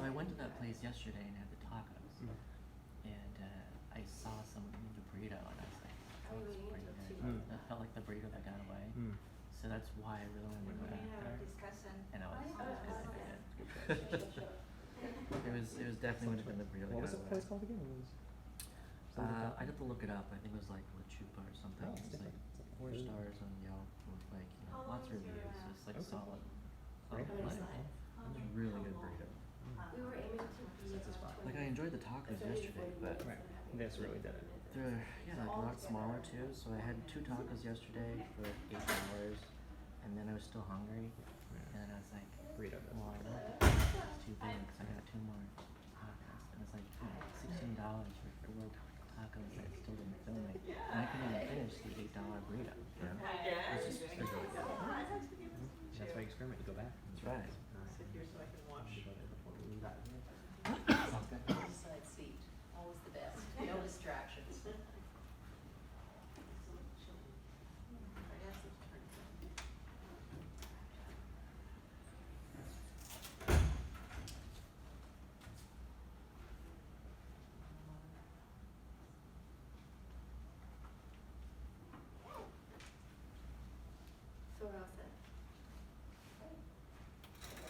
I went to that place yesterday and had the tacos, and I saw someone eating the burrito, and I was like, oh, that's pretty good. That felt like the burrito that got away. So that's why I really wanted to go back there. Discussant. And I was it was definitely would have been the burrito that What was got the away. place called again? I'd have to look it up. I think it was like La Chupa or something. Oh, it's It's like different. 4 stars on Yelp with like, you know, lots of reviews. So it's like Okay. solid. Great. Place. It was a really good burrito. We were aiming to be That's a spot. Like I enjoyed the tacos yesterday, but Right. That's really did it. they're like a lot smaller too. So I had 2 tacos yesterday for $8, and then I was still hungry, and then I was like, Burrito does. well, I don't it's too big, so I got 2 more tacos, and it's like $16 for 4 tacos that still didn't fill me, and I couldn't even finish the $8 burrito. You know? It's just really good. That's why you experiment. You go back. That's right. Sit here so I can watch. side seat, always the best, no distractions. So we're all set.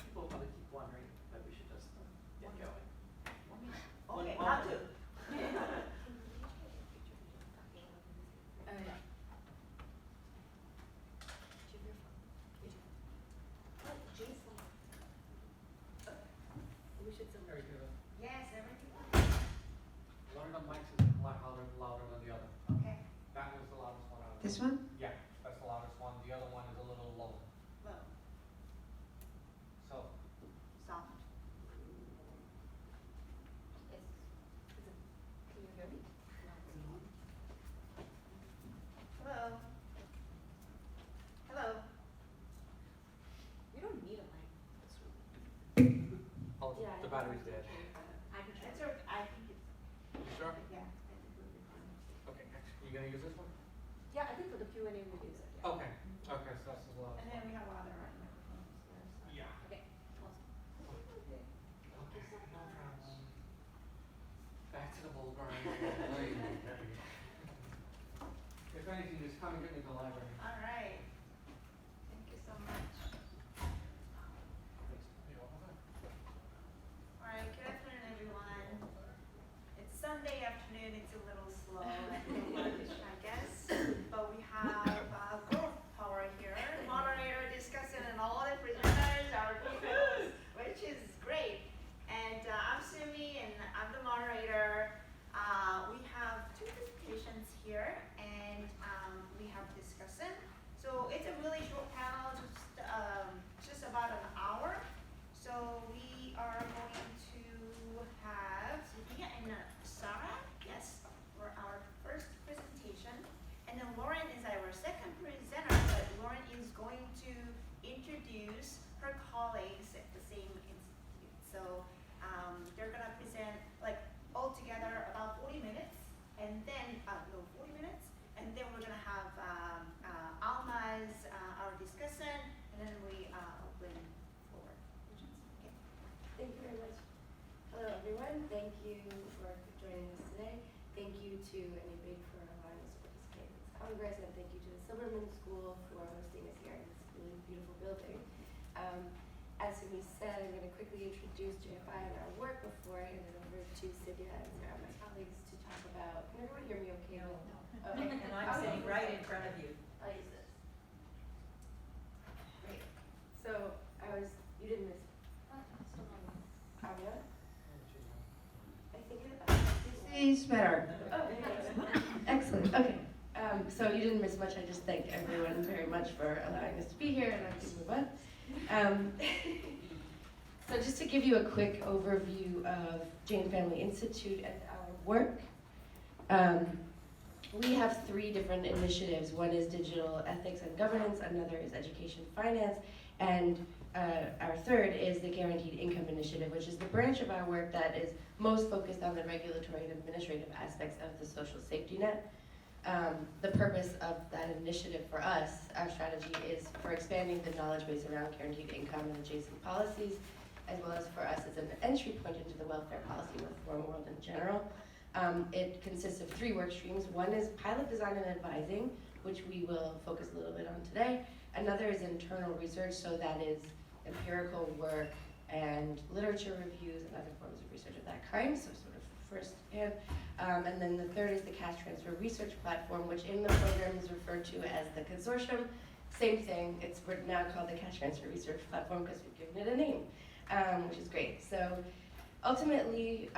People will probably keep wondering, but we should just get going. Okay, One- how to? We should still. Very good. Yes, everything. One of the mics is a lot louder than the other. Okay. That was the loudest one out of This them. one? Yeah, that's the loudest one. The other one is a little low. Low, So, soft. Can you hear me? Hello? Hello? You don't need a mic. oh, the battery's dead. I can try. It's okay, I think it's, You sure? yeah, I think we'll be fine. Okay, you gonna use this one? Yeah, I think for the Q&A we'll use it, yeah. Okay, okay, so that's the loudest And then one. we have other microphones there, so. Yeah. Okay, awesome. Okay, no problem. Back to the bull grind. If anything, just come and get me to the library. All right. Thank you so much. All right, good afternoon, everyone. It's Sunday afternoon, it's a little slow at lunch, I guess, but we have growth power here, moderator, discussant, and all the presenters are people, which is great. And I'm Soomi, and I'm the moderator. We have 2 presentations here, and we have discussant. So it's a really short panel, just about an hour. So we are going to have Sidhya and Sarah, yes, for our first presentation. And then Lauren is our second presenter, but Lauren is going to introduce her colleagues at the same institute. So they're gonna present like all together about 40 minutes, and then, 40 minutes, and then we're gonna have Almaz, our discussant, and then we open for questions. Okay. Thank you very much. Hello, everyone. Thank you for joining us today. Thank you to NABIG for allowing us to participate in this Congress, and thank you to the Silberman School for hosting us here in this really beautiful building. As Soomi said, I'm going to quickly introduce JFI and our work before I hand it over to Sidhya and Sarah, my colleagues, to talk about. Can everyone hear me okay? No. Okay. And I'm sitting right in front of you. I'll use this. Great. So you didn't miss audio? I think This is better. Oh, excellent. Okay. So you didn't miss much. I just thank everyone very much for allowing us to be here, and I can move on. So just to give you a quick overview of Jain Family Institute and our work, we have 3 different initiatives. One is digital ethics and governance, another is education finance, and our third is the Guaranteed Income Initiative, which is the branch of our work that is most focused on the regulatory and administrative aspects of the social safety net. The purpose of that initiative for us, our strategy, is for expanding the knowledge base around guaranteed income and adjacent policies, as well as for us as an entry point into the welfare policy reform world in general. It consists of 3 work streams. One is pilot design and advising, which we will focus a little bit on today. Another is internal research, so that is empirical work and literature reviews and other forms of research of that kind, so sort of first hand. And then the third is the cash transfer research platform, which in the program is referred to as the Consortium. Same thing, we're now called the cash transfer research platform because we've given it a name, which is great. So ultimately,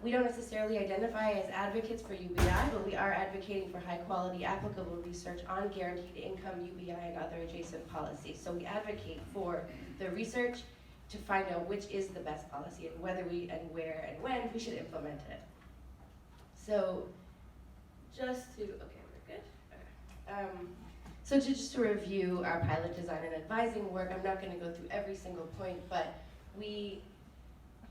we don't necessarily identify as advocates for UBI, but we are advocating for high quality applicable research on guaranteed income, UBI, and other adjacent policies. So we advocate for the research to find out which is the best policy and whether we, and where, and when we should implement it. So just to, okay, we're good. Okay. So just to review our pilot design and advising work, I'm not going to go through every single point, but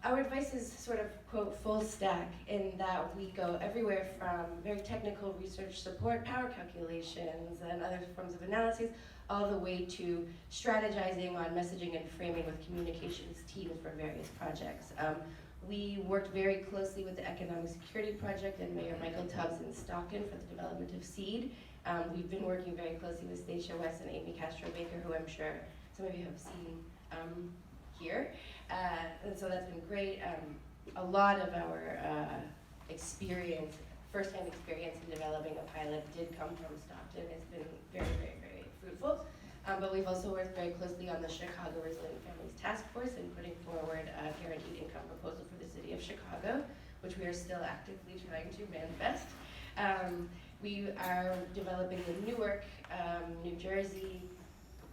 our advice is sort of, quote, full stack in that we go everywhere from very technical research support, power calculations, and other forms of analysis, all the way to strategizing on messaging and framing with communications teams for various projects. We worked very closely with the Economic Security Project and Mayor Michael Tubbs in Stockton for the development of SEED. We've been working very closely with Stacia West and Amy Castro-Baker, who I'm sure some of you have seen here. And so that's been great. A lot of our experience, firsthand experience in developing a pilot did come from Stockton. It's been very, very, very fruitful. But we've also worked very closely on the Chicago Resilient Families Task Force in putting forward a guaranteed income proposal for the city of Chicago, which we are still actively trying to manifest. We are developing the Newark, New Jersey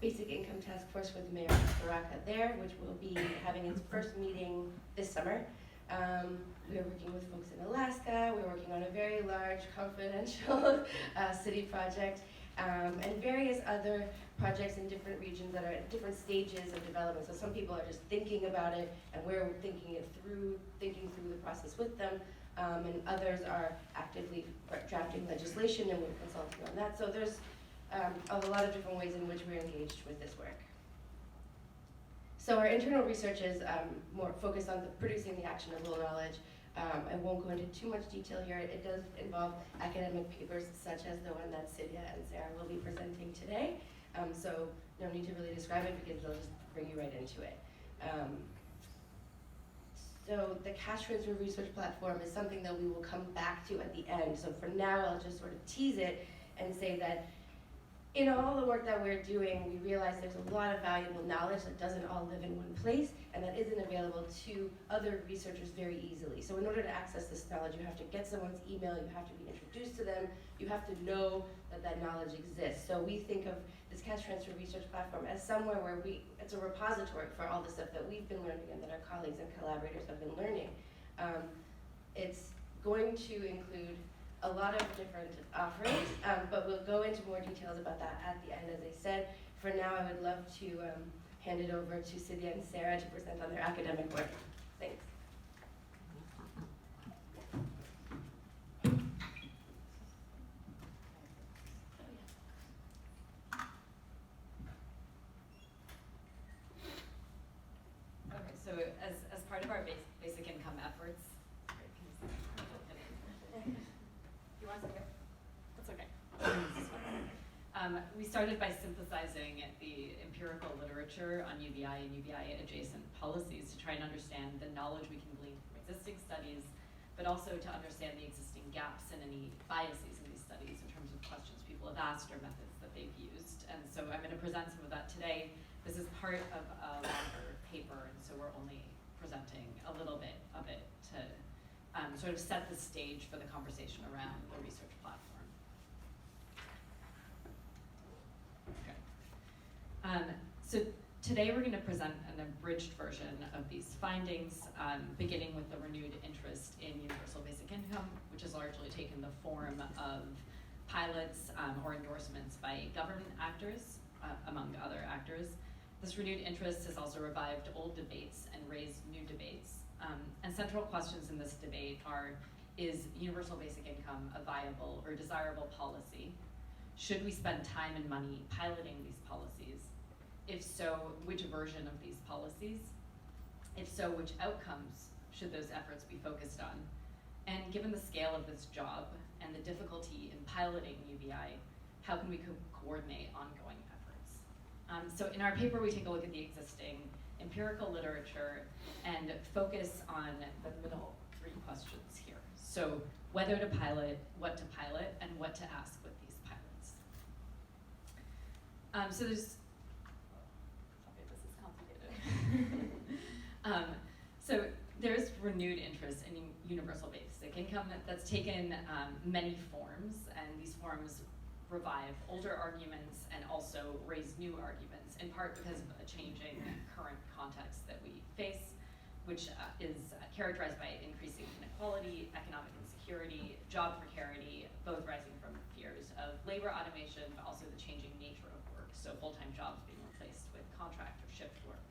Basic Income Task Force with Mayor Baraka there, which will be having its first meeting this summer. We are working with folks in Alaska. We're working on a very large confidential city project, and various other projects in different regions that are at different stages of development. So some people are just thinking about it, and we're thinking through the process with them, and others are actively drafting legislation, and we're consulting on that. So there's a lot of different ways in which we're engaged with this work. So our internal research is more focused on producing the actionable knowledge. I won't go into too much detail here. It does involve academic papers such as the one that Sidhya and Sarah will be presenting today. So no need to really describe it because they'll just bring you right into it. So the cash transfer research platform is something that we will come back to at the end. So for now, I'll just sort of tease it and say that in all the work that we're doing, we realize there's a lot of valuable knowledge that doesn't all live in one place and that isn't available to other researchers very easily. So in order to access this knowledge, you have to get someone's email, you have to be introduced to them, you have to know that that knowledge exists. So we think of this cash transfer research platform as somewhere where it's a repository for all the stuff that we've been learning and that our colleagues and collaborators have been learning. It's going to include a lot of different offerings, but we'll go into more details about that at the end, as I said. For now, I would love to hand it over to Sidhya and Sarah to present on their academic work. Thanks. Okay, so as part of our basic income efforts, you want to go? That's okay. We started by synthesizing the empirical literature on UBI and UBI adjacent policies to try and understand the knowledge we can glean from existing studies, but also to understand the existing gaps and any biases in these studies in terms of questions people have asked or methods that they've used. And so I'm going to present some of that today. This is part of a longer paper, and so we're only presenting a little bit of it to sort of set the stage for the conversation around the research platform. Okay. So today we're going to present an abridged version of these findings, beginning with the renewed interest in universal basic income, which has largely taken the form of pilots or endorsements by government actors, among other actors. This renewed interest has also revived old debates and raised new debates. And central questions in this debate are, is universal basic income a viable or desirable policy? Should we spend time and money piloting these policies? If so, which version of these policies? If so, which outcomes should those efforts be focused on? And given the scale of this job and the difficulty in piloting UBI, how can we coordinate ongoing efforts? So in our paper, we take a look at the existing empirical literature and focus on the middle 3 questions here. So whether to pilot, what to pilot, and what to ask with these pilots. So there's, sorry, this is complicated. So there's renewed interest in universal basic income that's taken many forms, and these forms revive older arguments and also raise new arguments, in part because of a changing current context that we face, which is characterized by increasing inequality, economic insecurity, job precarity, both rising from fears of labor automation, but also the changing nature of work, so full-time jobs being replaced with contract or shift work.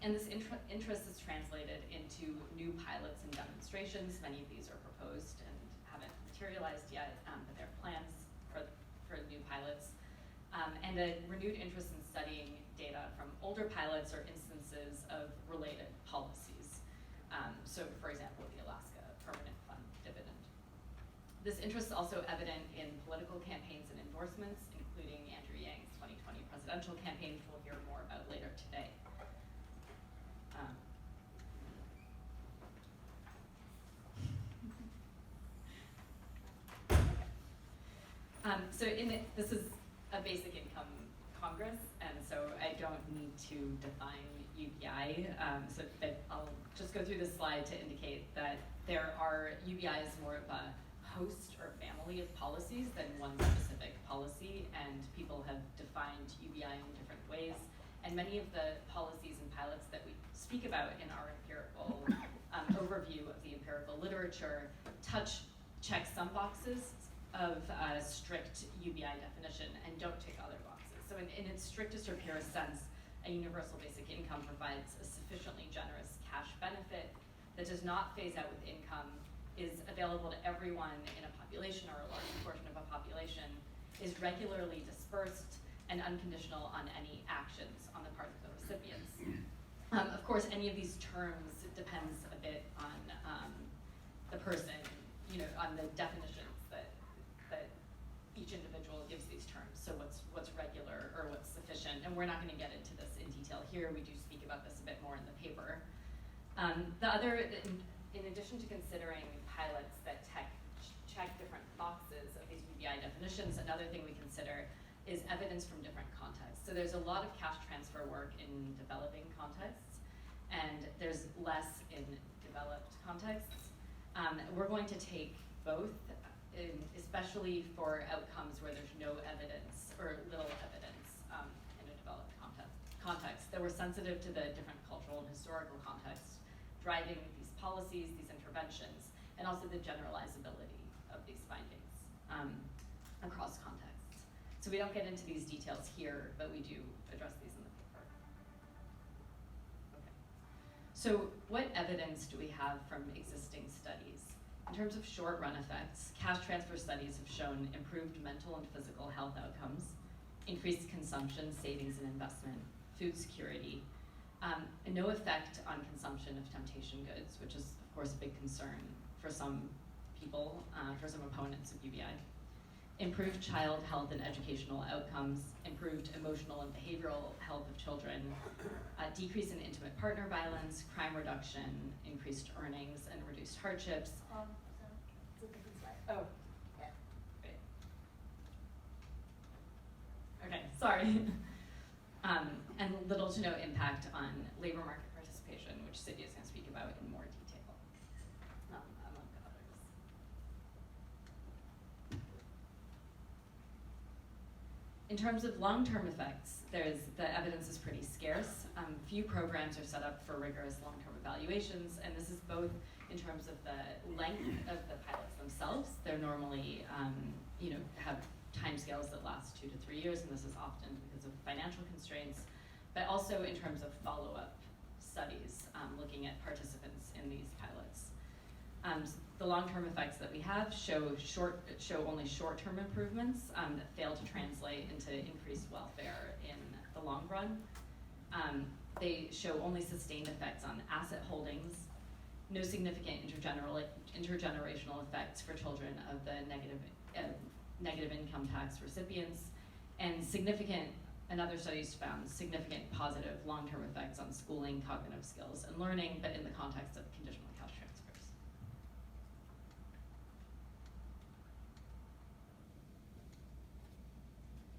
And this interest is translated into new pilots and demonstrations. Many of these are proposed and haven't materialized yet, but there are plans for new pilots. And a renewed interest in studying data from older pilots or instances of related policies. So for example, the Alaska Permanent Fund dividend. This interest is also evident in political campaigns and endorsements, including Andrew Yang's 2020 presidential campaign, which we'll hear more about later today. So this is a basic income Congress, and so I don't need to define UBI. But I'll just go through this slide to indicate that UBI is more of a host or family of policies than one specific policy, and people have defined UBI in different ways. And many of the policies and pilots that we speak about in our empirical overview of the empirical literature check some boxes of strict UBI definition and don't tick other boxes. So in its strictest or purest sense, a universal basic income provides a sufficiently generous cash benefit that does not phase out with income, is available to everyone in a population or a large portion of a population, is regularly dispersed and unconditional on any actions on the part of the recipients. Of course, any of these terms depends a bit on the person, on the definitions that each individual gives these terms. So what's regular or what's sufficient, and we're not going to get into this in detail here. We do speak about this a bit more in the paper. In addition to considering pilots that check different boxes of these UBI definitions, another thing we consider is evidence from different contexts. So there's a lot of cash transfer work in developing contexts, and there's less in developed contexts. We're going to take both, especially for outcomes where there's no evidence or little evidence in a developed context. That we're sensitive to the different cultural and historical contexts driving these policies, these interventions, and also the generalizability of these findings across contexts. So we don't get into these details here, but we do address these in the paper. Okay. So what evidence do we have from existing studies? In terms of short-run effects, cash transfer studies have shown improved mental and physical health outcomes, increased consumption, savings and investment, food security, and no effect on consumption of temptation goods, which is, of course, a big concern for some people, for some opponents of UBI. Improved child health and educational outcomes, improved emotional and behavioral health of children, decrease in intimate partner violence, crime reduction, increased earnings, and reduced hardships. It's a different slide. Oh, yeah, great. Okay, sorry. And little to no impact on labor market participation, which Sidhya is going to speak about in more detail, among others. In terms of long-term effects, the evidence is pretty scarce. Few programs are set up for rigorous long-term evaluations, and this is both in terms of the length of the pilots themselves. They're normally, have timescales that last 2 to 3 years, and this is often because of financial constraints, but also in terms of follow-up studies, looking at participants in these pilots. The long-term effects that we have show only short-term improvements that fail to translate into increased welfare in the long run. They show only sustained effects on asset holdings, no significant intergenerational effects for children of the negative income tax recipients, and other studies found significant positive long-term effects on schooling, cognitive skills, and learning, but in the context of conditional cash transfers.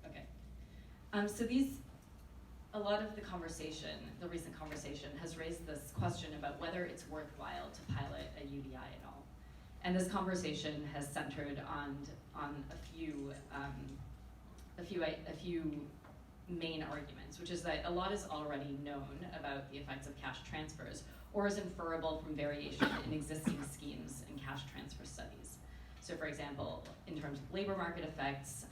Okay, so a lot of the recent conversation has raised this question about whether it's worthwhile to pilot a UBI at all. And this conversation has centered on a few main arguments, which is that a lot is already known about the effects of cash transfers, or is inferable from variation in existing schemes and cash transfer studies. So for example, in terms of labor market effects,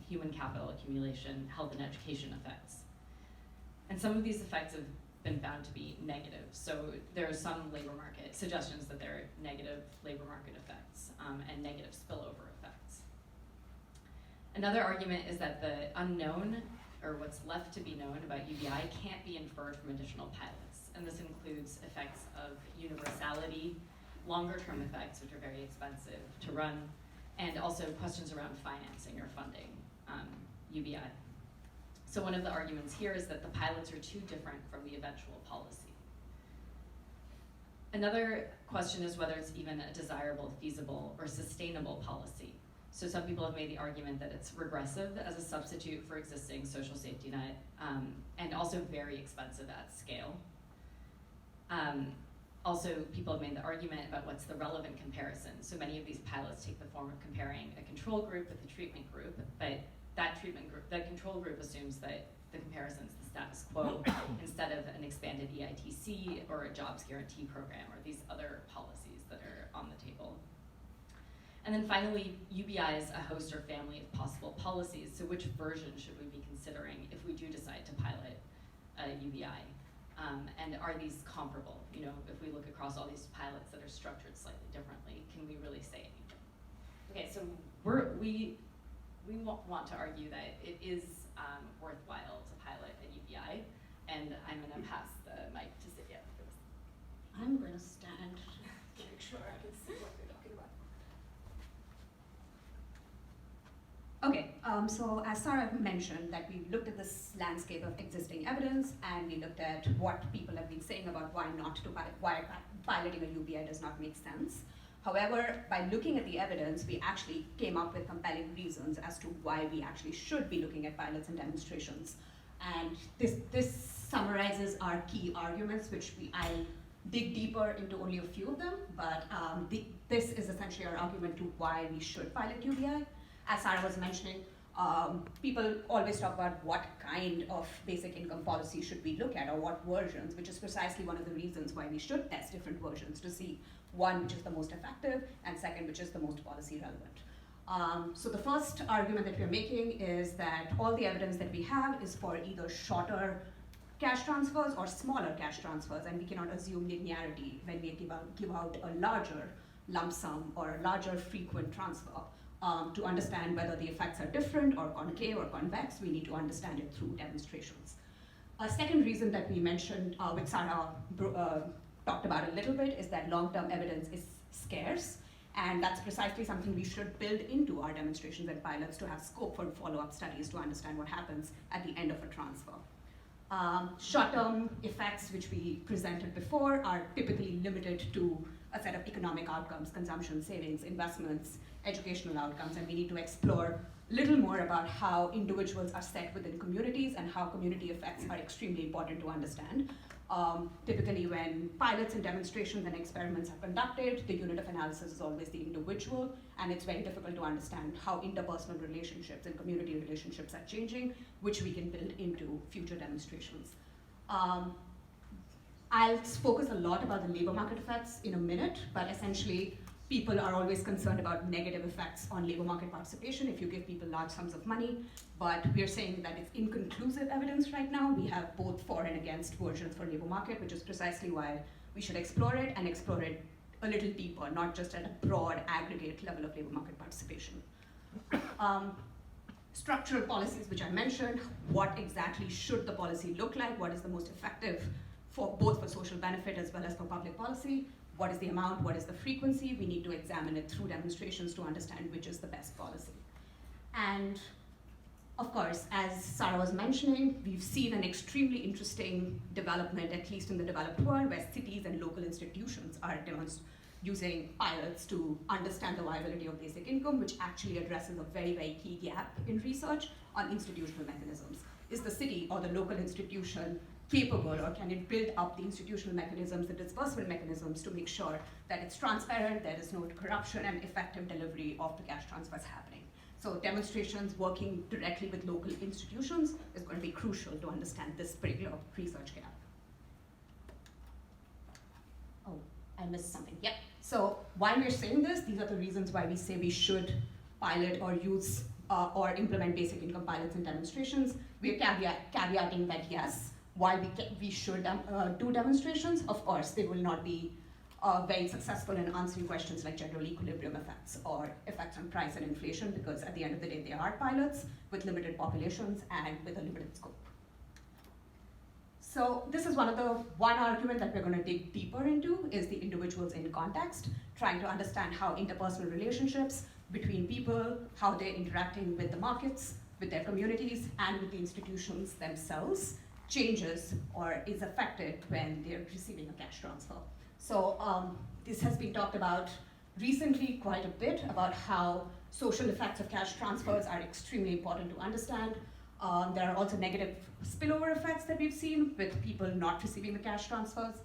human capital accumulation, health and education effects. And some of these effects have been found to be negative. So there are some labor market suggestions that there are negative labor market effects and negative spillover effects. Another argument is that the unknown, or what's left to be known about UBI, can't be inferred from additional pilots. And this includes effects of universality, longer term effects, which are very expensive to run, and also questions around financing or funding UBI. So one of the arguments here is that the pilots are too different from the eventual policy. Another question is whether it's even a desirable, feasible, or sustainable policy. So some people have made the argument that it's regressive as a substitute for existing social safety net, and also very expensive at scale. Also, people have made the argument about what's the relevant comparison. So many of these pilots take the form of comparing a control group with a treatment group, but that control group assumes that the comparison is the status quo instead of an expanded EITC or a jobs guarantee program or these other policies that are on the table. And then finally, UBI is a host or family of possible policies. So which version should we be considering if we do decide to pilot a UBI? And are these comparable? You know, if we look across all these pilots that are structured slightly differently, can we really say anything? Okay, so we want to argue that it is worthwhile to pilot a UBI, and I'm going to pass the mic to Sidhya for this. I'm going to stand to make sure I can see what we're talking about. Okay, so as Sarah mentioned, that we looked at this landscape of existing evidence, and we looked at what people have been saying about why piloting a UBI does not make sense. However, by looking at the evidence, we actually came up with compelling reasons as to why we actually should be looking at pilots and demonstrations. And this summarizes our key arguments, which I'll dig deeper into only a few of them, but this is essentially our argument to why we should pilot UBI. As Sarah was mentioning, people always talk about what kind of basic income policy should we look at, or what versions, which is precisely one of the reasons why we should test different versions to see, one, which is the most effective, and second, which is the most policy relevant. So the first argument that we're making is that all the evidence that we have is for either shorter cash transfers or smaller cash transfers, and we cannot assume linearity when we give out a larger lump sum or a larger frequent transfer. To understand whether the effects are different or concave or convex, we need to understand it through demonstrations. A second reason that we mentioned, which Sarah talked about a little bit, is that long-term evidence is scarce, and that's precisely something we should build into our demonstrations and pilots to have scope for follow-up studies to understand what happens at the end of a transfer. Short-term effects, which we presented before, are typically limited to a set of economic outcomes: consumption, savings, investments, educational outcomes, and we need to explore a little more about how individuals are set within communities and how community effects are extremely important to understand. Typically when pilots and demonstrations and experiments are conducted, the unit of analysis is always the individual, and it's very difficult to understand how interpersonal relationships and community relationships are changing, which we can build into future demonstrations. I'll focus a lot about the labor market effects in a minute, but essentially people are always concerned about negative effects on labor market participation if you give people large sums of money, but we're saying that it's inconclusive evidence right now. We have both for and against versions for labor market, which is precisely why we should explore it, and explore it a little deeper, not just at a broad aggregate level of labor market participation. structural policies, which I mentioned, what exactly should the policy look like, what is the most effective for both for social benefit as well as for public policy, what is the amount, what is the frequency, we need to examine it through demonstrations to understand which is the best policy. And of course, as Sarah was mentioning, we've seen an extremely interesting development, at least in the developed world, where cities and local institutions are using pilots to understand the viability of basic income, which actually addresses a very, very key gap in research on institutional mechanisms. Is the city or the local institution capable, or can it build up the institutional mechanisms, the disbursement mechanisms to make sure that it's transparent, there is no corruption, and effective delivery of the cash transfers happening? So demonstrations working directly with local institutions is going to be crucial to understand this particular research gap. Oh, I missed something, yep. So why we're saying this, these are the reasons why we say we should pilot or use or implement basic income pilots and demonstrations. We're caveating that yes, while we should do demonstrations, of course, they will not be very successful in answering questions like general equilibrium effects or effects on price and inflation, because at the end of the day, they are pilots with limited populations and with a limited scope. So this is one argument that we're going to dig deeper into is the individuals in context, trying to understand how interpersonal relationships between people, how they're interacting with the markets, with their communities, and with the institutions themselves changes or is affected when they're receiving a cash transfer. So this has been talked about recently quite a bit about how social effects of cash transfers are extremely important to understand. There are also negative spillover effects that we've seen with people not receiving the cash transfers.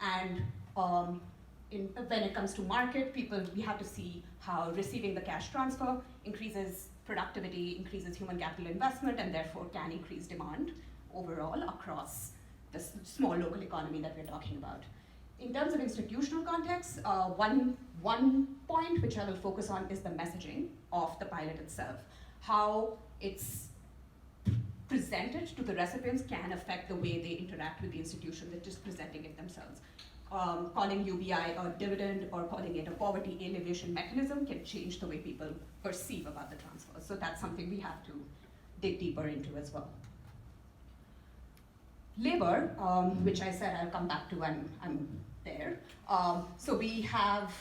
And when it comes to market, we have to see how receiving the cash transfer increases productivity, increases human capital investment, and therefore can increase demand overall across the small local economy that we're talking about. In terms of institutional context, one point which I will focus on is the messaging of the pilot itself. How it's presented to the recipients can affect the way they interact with the institution that's just presenting it themselves. Calling UBI a dividend or calling it a poverty alleviation mechanism can change the way people perceive about the transfer. So that's something we have to dig deeper into as well. Labor, which I said I'll come back to when I'm there. So we have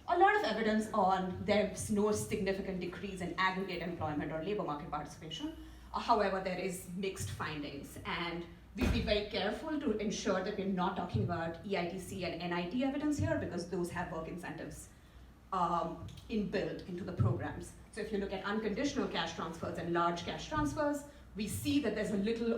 a lot of evidence on there's no significant decrease in aggregate employment or labor market participation. However, there is mixed findings, and we'll be very careful to ensure that we're not talking about EITC and NIT evidence here, because those have work incentives inbuilt into the programs. So if you look at unconditional cash transfers and large cash transfers, we see that there's a little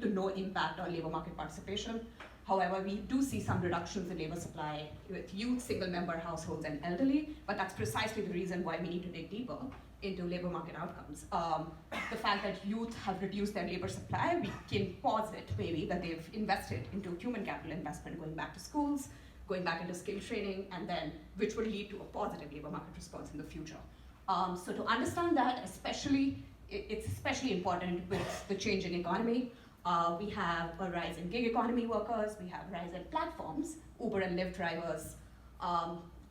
to no impact on labor market participation. However, we do see some reductions in labor supply with youth, single-member households, and elderly, but that's precisely the reason why we need to dig deeper into labor market outcomes. The fact that youth have reduced their labor supply, we can posit maybe that they've invested into human capital investment, going back to schools, going back into skill training, and then which would lead to a positive labor market response in the future. So to understand that, it's especially important with the changing economy. We have a rise in gig economy workers, we have a rise in platforms, Uber and Lyft drivers,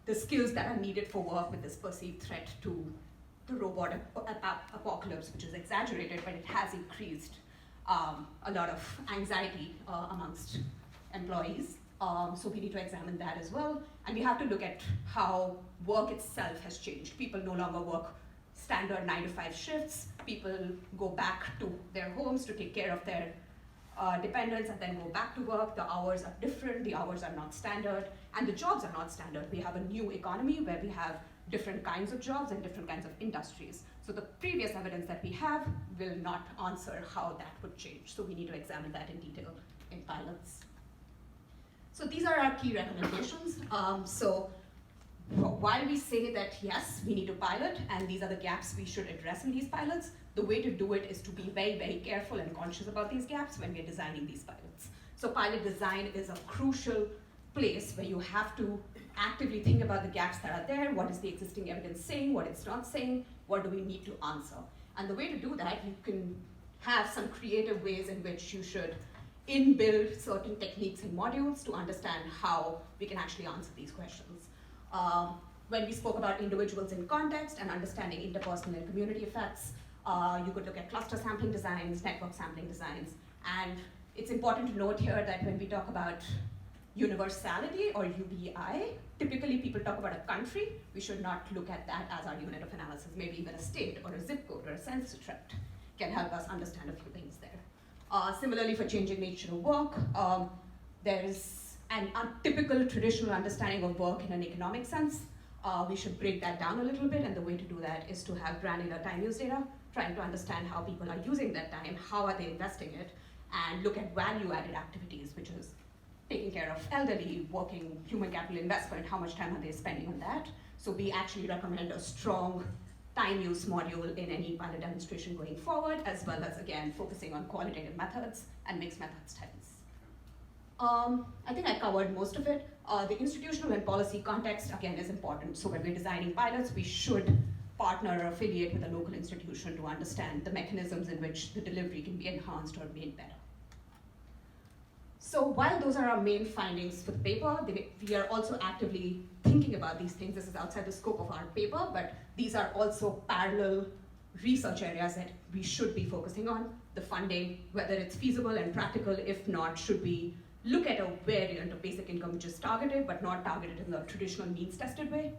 the skills that are needed for work with this perceived threat to the robot apocalypse, which is exaggerated, but it has increased a lot of anxiety amongst employees. So we need to examine that as well. And we have to look at how work itself has changed. People no longer work standard 9-to-5 shifts. People go back to their homes to take care of their dependents and then go back to work. The hours are different, the hours are not standard, and the jobs are not standard. We have a new economy where we have different kinds of jobs and different kinds of industries. So the previous evidence that we have will not answer how that would change. So we need to examine that in detail in pilots. So these are our key recommendations. So while we say that yes, we need to pilot, and these are the gaps we should address in these pilots, the way to do it is to be very, very careful and conscious about these gaps when we're designing these pilots. So pilot design is a crucial place where you have to actively think about the gaps that are there, what is the existing evidence saying, what it's not saying, what do we need to answer. And the way to do that, you can have some creative ways in which you should inbuild certain techniques and modules to understand how we can actually answer these questions. When we spoke about individuals in context and understanding interpersonal and community effects, You could look at cluster sampling designs, network sampling designs, and it's important to note here that when we talk about universality or UBI, typically people talk about a country. We should not look at that as our unit of analysis. Maybe even a state or a zip code or a census tract can help us understand a few things there. Similarly, for changing nature of work, there is an untypical traditional understanding of work in an economic sense. We should break that down a little bit, and the way to do that is to have granular time use data, trying to understand how people are using that time, how are they investing it, and look at value-added activities, which is taking care of elderly, working, human capital investment, how much time are they spending on that. So we actually recommend a strong time use module in any pilot demonstration going forward, as well as, again, focusing on qualitative methods and mixed method studies. I think I covered most of it. The institutional and policy context, again, is important. So when we're designing pilots, we should partner or affiliate with a local institution to understand the mechanisms in which the delivery can be enhanced or made better. So while those are our main findings for the paper, we are also actively thinking about these things. This is outside the scope of our paper, but these are also parallel research areas that we should be focusing on. The funding, whether it's feasible and practical, if not, should we look at a variant of basic income which is targeted, but not targeted in the traditional means-tested way.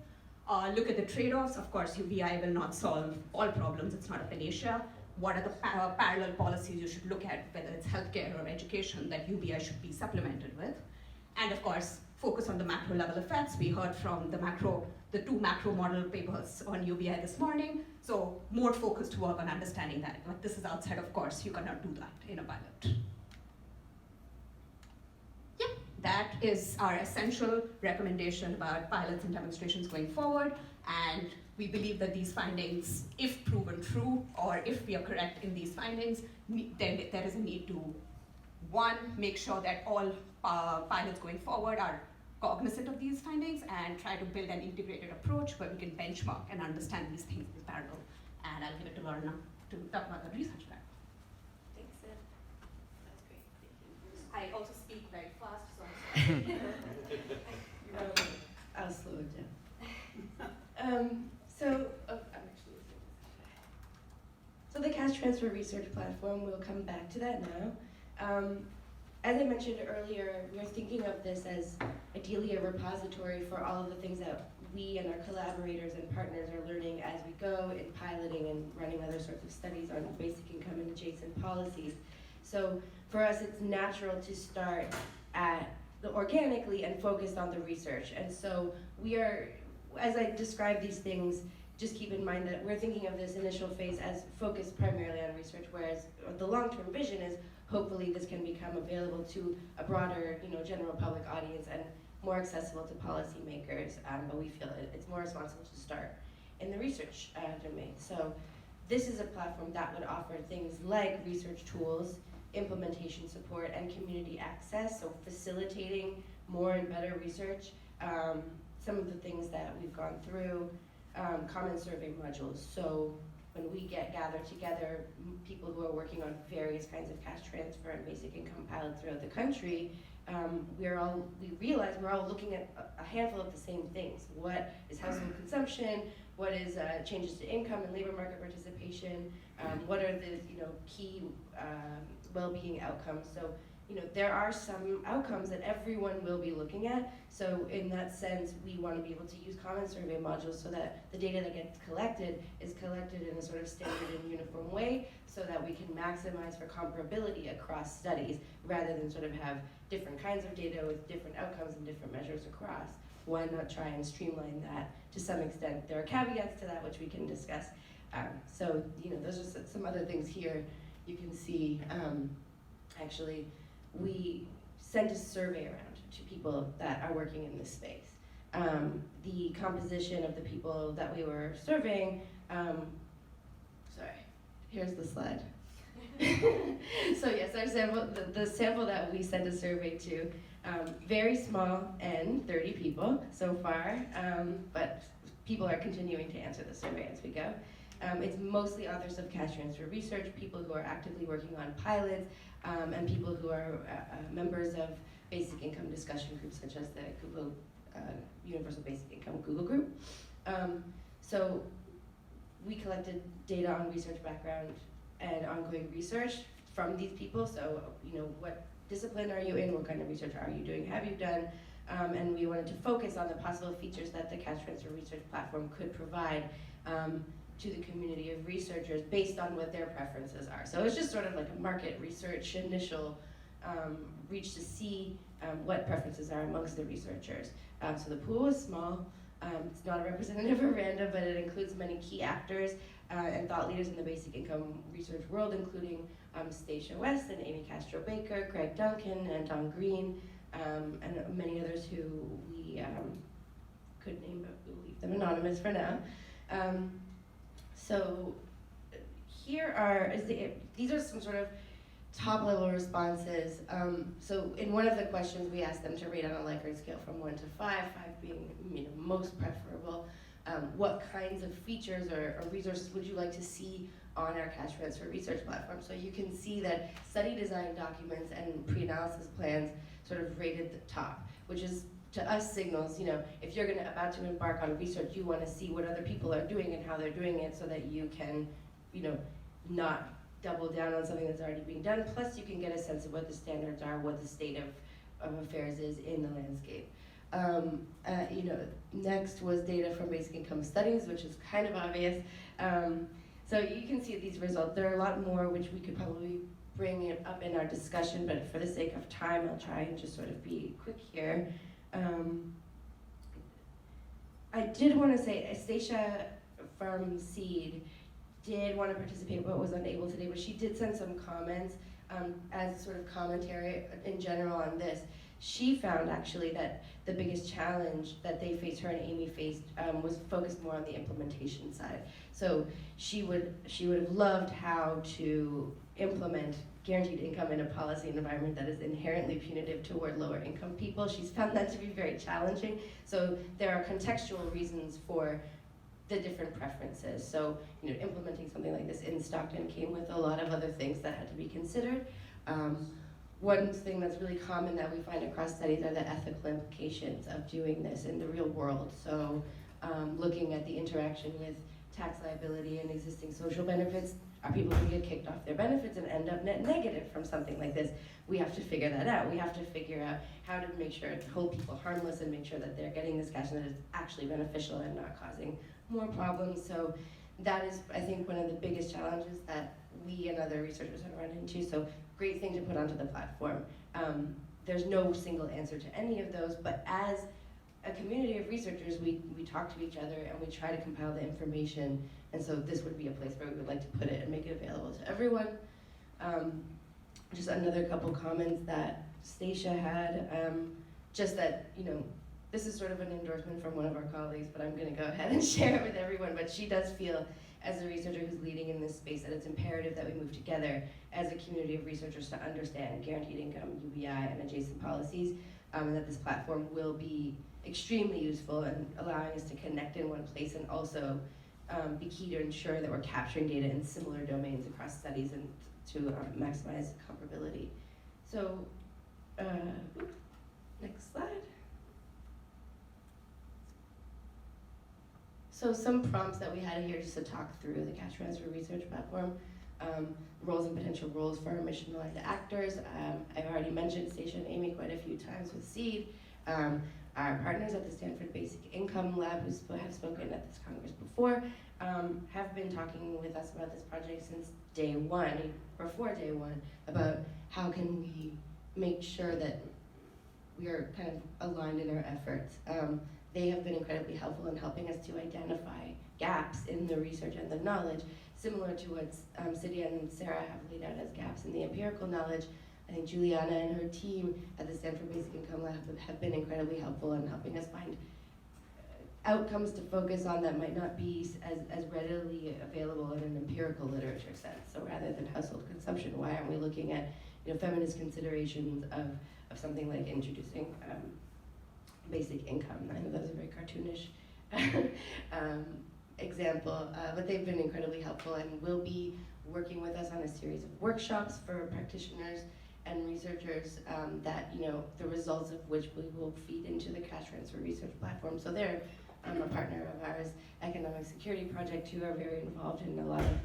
Look at the trade-offs. Of course, UBI will not solve all problems. It's not a panacea. What are the parallel policies you should look at, whether it's healthcare or education, that UBI should be supplemented with? And of course, focus on the macro level effects. We heard from the two macro model papers on UBI this morning. So more focused work on understanding that. But this is outside, of course, you cannot do that in a pilot. Yep, that is our essential recommendation about pilots and demonstrations going forward. And we believe that these findings, if proven true, or if we are correct in these findings, then there is a need to, one, make sure that all pilots going forward are cognizant of these findings and try to build an integrated approach where we can benchmark and understand these things in parallel. And I'll give it to Verne to talk about the research lab. Thanks, Sid. That's great. I also speak very fast, so I'm sorry. I'll slow it down. So the cash transfer research platform, we'll come back to that now. As I mentioned earlier, we're thinking of this as ideally a repository for all of the things that we and our collaborators and partners are learning as we go in piloting and running other sorts of studies on basic income and adjacent policies. So for us, it's natural to start organically and focused on the research. And so we are, as I describe these things, just keep in mind that we're thinking of this initial phase as focused primarily on research, whereas the long-term vision is hopefully this can become available to a broader, general public audience and more accessible to policymakers. But we feel it's more responsible to start in the research domain. So this is a platform that would offer things like research tools, implementation support, and community access. So facilitating more and better research. Some of the things that we've gone through. Common survey modules. So when we gather together people who are working on various kinds of cash transfer and basic income pilots throughout the country, we realize we're all looking at a handful of the same things. What is household consumption? What is changes to income and labor market participation? What are the key well-being outcomes? So there are some outcomes that everyone will be looking at. So in that sense, we want to be able to use common survey modules so that the data that gets collected is collected in a sort of standard and uniform way so that we can maximize for comparability across studies rather than sort of have different kinds of data with different outcomes and different measures across. Why not try and streamline that to some extent? There are caveats to that which we can discuss. So those are some other things here you can see. Actually, we sent a survey around to people that are working in this space. The composition of the people that we were surveying, sorry, here's the slide. So yes, our sample, the sample that we sent a survey to, very small N, 30 people so far, but people are continuing to answer the survey as we go. It's mostly authors of cash transfer research, people who are actively working on pilots, and people who are members of basic income discussion groups such as the Google Universal Basic Income Google Group. So we collected data on research background and ongoing research from these people. So, what discipline are you in? What kind of research are you doing? Have you done? And we wanted to focus on the possible features that the cash transfer research platform could provide to the community of researchers based on what their preferences are. So it's just sort of like a market research initial reach to see what preferences are amongst the researchers. So the pool is small. It's not a representative of random, but it includes many key actors and thought leaders in the basic income research world, including Stacia West and Amy Castro-Baker, Craig Duncan, and Don Green, and many others who we could name, but we'll leave them anonymous for now. So these are some sort of top level responses. So in one of the questions we asked them to rate on a Likert scale from 1 to 5, 5 being most preferable, what kinds of features or resources would you like to see on our cash transfer research platform? So you can see that study design documents and pre-analysis plans sort of rated the top, which is to us signals, if you're about to embark on research, you want to see what other people are doing and how they're doing it so that you can, not double down on something that's already being done. Plus you can get a sense of what the standards are, what the state of affairs is in the landscape. Next was data from basic income studies, which is kind of obvious. So you can see these results. There are a lot more which we could probably bring it up in our discussion, but for the sake of time, I'll try and just sort of be quick here. I did want to say, Stacia from Seed did want to participate but was unable today, but she did send some comments as sort of commentary in general on this. She found actually that the biggest challenge that they faced, her and Amy faced, was focused more on the implementation side. So she would have loved how to implement guaranteed income in a policy environment that is inherently punitive toward lower income people. She's found that to be very challenging. So there are contextual reasons for the different preferences. So, implementing something like this in Stockton came with a lot of other things that had to be considered. One thing that's really common that we find across studies are the ethical implications of doing this in the real world. So, looking at the interaction with tax liability and existing social benefits, are people going to get kicked off their benefits and end up net negative from something like this? We have to figure that out. We have to figure out how to make sure to hold people harmless and make sure that they're getting this cash and that it's actually beneficial and not causing more problems. So that is, I think, one of the biggest challenges that we and other researchers have run into. So great thing to put onto the platform. There's no single answer to any of those, but as a community of researchers, we talk to each other and we try to compile the information, and so this would be a place where we would like to put it and make it available to everyone. Just another couple comments that Stacia had, just that, this is sort of an endorsement from one of our colleagues, but I'm gonna go ahead and share it with everyone, but she does feel, as a researcher who's leading in this space, that it's imperative that we move together as a community of researchers to understand guaranteed income, UBI, and adjacent policies, and that this platform will be extremely useful in allowing us to connect in one place and also be key to ensure that we're capturing data in similar domains across studies and to maximize comparability. So, next slide. So some prompts that we had here just to talk through the cash transfer research platform. Roles and potential roles for our mission-aligned actors. I've already mentioned Stacia and Amy quite a few times with Seed. Our partners at the Stanford Basic Income Lab, who have spoken at this Congress before, have been talking with us about this project since day one, before day one, about how can we make sure that we are kind of aligned in our efforts. They have been incredibly helpful in helping us to identify gaps in the research and the knowledge, similar to what Sidhya and Sarah have laid out as gaps in the empirical knowledge. I think Juliana and her team at the Stanford Basic Income Lab have been incredibly helpful in helping us find outcomes to focus on that might not be as readily available in an empirical literature sense. So rather than household consumption, why aren't we looking at feminist considerations of something like introducing basic income? I know that was a very cartoonish example, but they've been incredibly helpful and will be working with us on a series of workshops for practitioners and researchers that the results of which we will feed into the cash transfer research platform. So they're a partner of ours, Economic Security Project, who are very involved in a lot of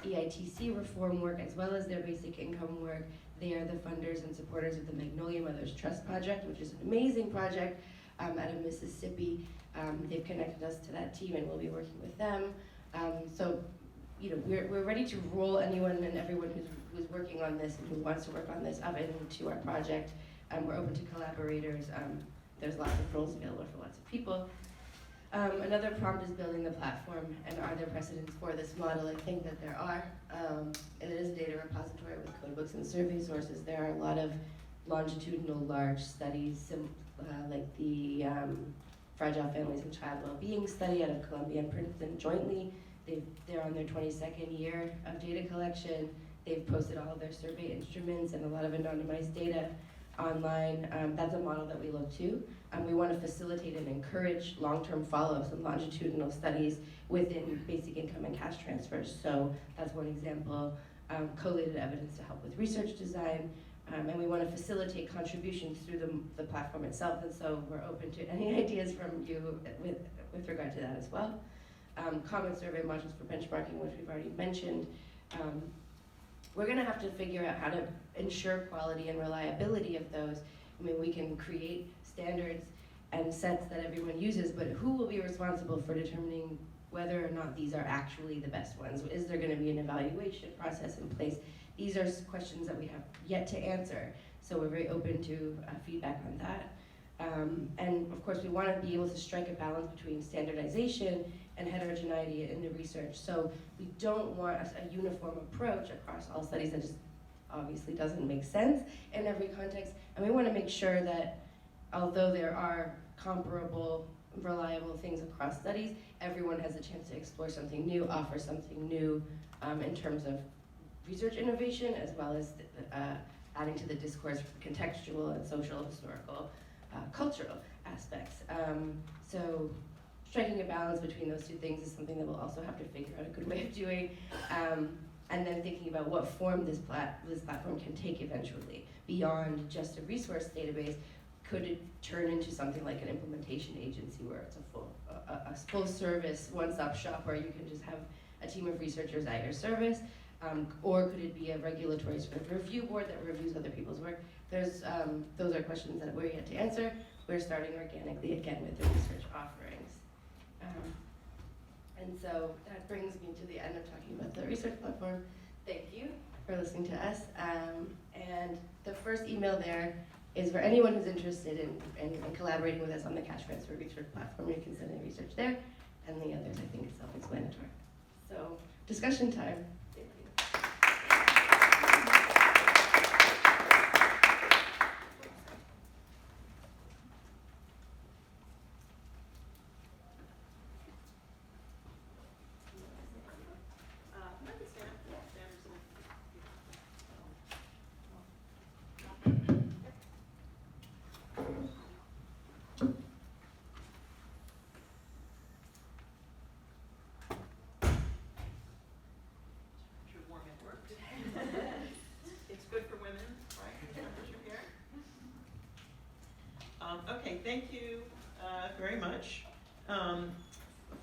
EITC reform work as well as their basic income work. They are the funders and supporters of the Magnolia Mothers Trust Project, which is an amazing project out of Mississippi. They've connected us to that team, and we'll be working with them. So, you know, we're ready to roll anyone and everyone who's working on this and who wants to work on this up into our project. We're open to collaborators. There's lots of roles available for lots of people. Another prompt is building the platform, and are there precedents for this model? I think that there are. It is a data repository with codebooks and survey sources. There are a lot of longitudinal large studies, like the Fragile Families and Child Wellbeing study out of Columbia and Princeton jointly. They're on their 22nd year of data collection. They've posted all of their survey instruments and a lot of anonymized data online. That's a model that we look to. We want to facilitate and encourage long-term follow-ups and longitudinal studies within basic income and cash transfers. So that's one example. Collated evidence to help with research design. And we want to facilitate contributions through the platform itself. And so we're open to any ideas from you with regard to that as well. Common survey modules for benchmarking, which we've already mentioned. We're going to have to figure out how to ensure quality and reliability of those. I mean, we can create standards and sets that everyone uses, but who will be responsible for determining whether or not these are actually the best ones? Is there going to be an evaluation process in place? These are questions that we have yet to answer, so we're very open to feedback on that. And of course, we want to be able to strike a balance between standardization and heterogeneity in the research. So we don't want a uniform approach across all studies. That just obviously doesn't make sense in every context. And we want to make sure that although there are comparable, reliable things across studies, everyone has a chance to explore something new, offer something new in terms of research innovation, as well as adding to the discourse contextual and social, historical, cultural aspects. So striking a balance between those two things is something that we'll also have to figure out a good way of doing. And then thinking about what form this platform can take eventually, beyond just a resource database. Could it turn into something like an implementation agency where it's a full service, one-stop shop where you can just have a team of researchers at your service? Or could it be a regulatory sort of review board that reviews other people's work? Those are questions that we're yet to answer. We're starting organically again with the research offerings. And so that brings me to the end of talking about the research platform. Thank you for listening to us. And the first email there is for anyone who's interested in collaborating with us on the cash transfer research platform. You can send in research there, and the others I think is self-explanatory. So discussion time. Thank you. Okay, thank you very much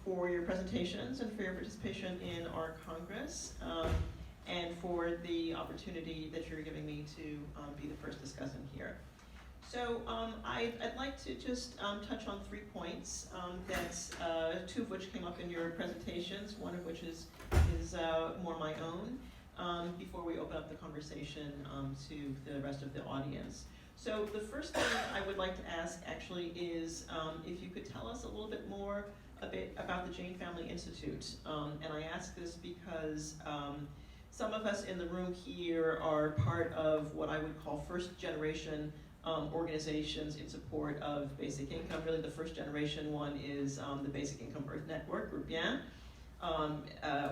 for your presentations and for your participation in our Congress, and for the opportunity that you're giving me to be the first discussant here. So I'd like to just touch on 3 points, that 2 of which came up in your presentations, one of which is more my own, before we open up the conversation to the rest of the audience. So the first thing I would like to ask actually is if you could tell us a little bit more about the Jain Family Institute. And I ask this because some of us in the room here are part of what I would call first generation organizations in support of basic income. Really the first generation one is the Basic Income Earth Network, or BIAN.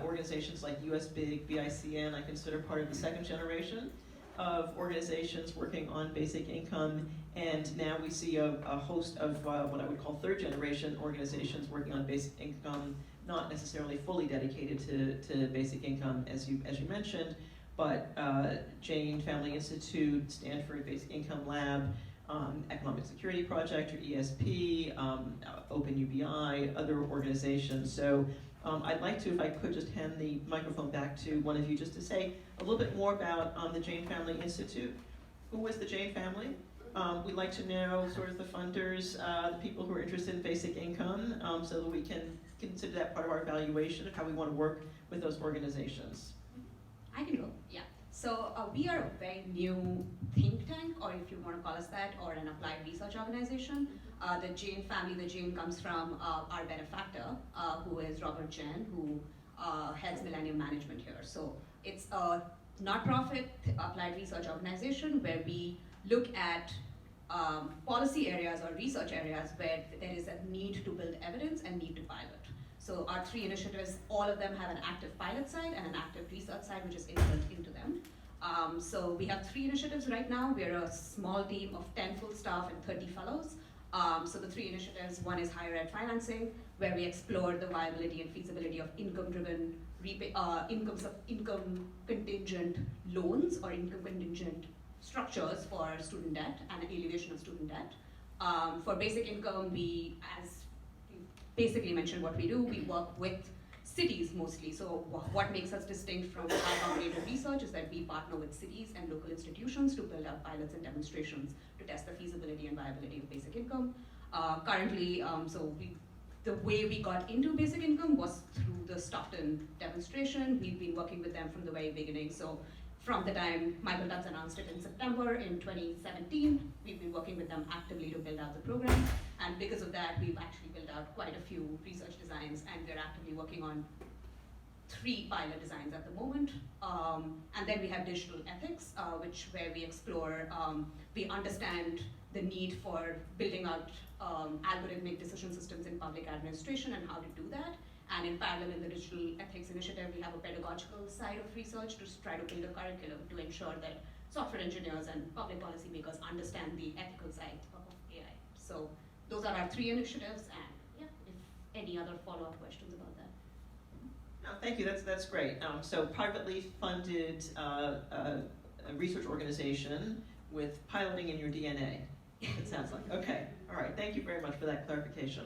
Organizations like USBIG, BICN, I consider part of the second generation of organizations working on basic income, and now we see a host of what I would call third generation organizations working on basic income, not necessarily fully dedicated to basic income as you mentioned, but Jain Family Institute, Stanford Basic Income Lab, Economic Security Project, or ESP, Open UBI, other organizations. So I'd like to, if I could, just hand the microphone back to one of you just to say a little bit more about the Jain Family Institute. Who is the Jain family? We'd like to know sort of the funders, the people who are interested in basic income, so that we can consider that part of our evaluation of how we want to work with those organizations. I can go, yeah. So we are a very new think tank, or if you want to call us that, or an applied research organization. The Jain family, the Jain comes from our benefactor, who is Robert Jain, who heads Millennium Management here. So it's a not-profit applied research organization where we look at policy areas or research areas where there is a need to build evidence and need to pilot. So our 3 initiatives, all of them have an active pilot side and an active research side, which is inbuilt into them. So we have 3 initiatives right now. We're a small team of 10 full staff and 30 fellows. So the 3 initiatives, one is higher ed financing, where we explore the viability and feasibility of income-driven, income contingent loans or income contingent structures for student debt and alleviation of student debt. For basic income, we, as you basically mentioned what we do, we work with cities mostly. So what makes us distinct from our comparative research is that we partner with cities and local institutions to build out pilots and demonstrations to test the feasibility and viability of basic income. Currently, the way we got into basic income was through the Stockton demonstration. We've been working with them from the very beginning. So from the time Michael Tubbs announced it in September in 2017, we've been working with them actively to build out the program. And because of that, we've actually built out quite a few research designs, and we're actively working on 3 pilot designs at the moment. And then we have digital ethics, where we explore, we understand the need for building out algorithmic decision systems in public administration and how to do that. And in parallel, in the Digital Ethics Initiative, we have a pedagogical side of research to try to build a curriculum to ensure that software engineers and public policymakers understand the ethical side of AI. So those are our 3 initiatives, and yeah, if any other follow-up questions about that. No, thank you, that's great. So privately funded research organization with piloting in your DNA, it sounds like. Okay, all right, thank you very much for that clarification.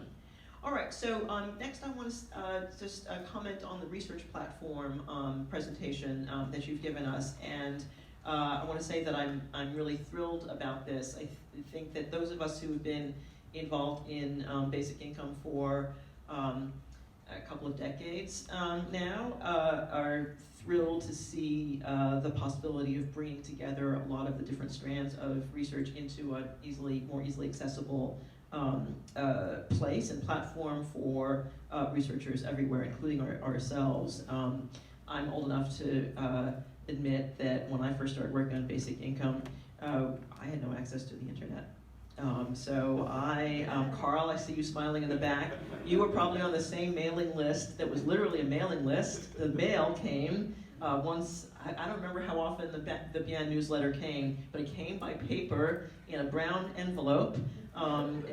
All right, so next I want to just comment on the research platform presentation that you've given us, and I want to say that I'm really thrilled about this. I think that those of us who have been involved in basic income for a couple of decades now are thrilled to see the possibility of bringing together a lot of the different strands of research into a more easily accessible place and platform for researchers everywhere, including ourselves. I'm old enough to admit that when I first started working on basic income, I had no access to the internet. So Carl, I see you smiling in the back. You were probably on the same mailing list that was literally a mailing list. The mail came once, I don't remember how often the Bien newsletter came, but it came by paper in a brown envelope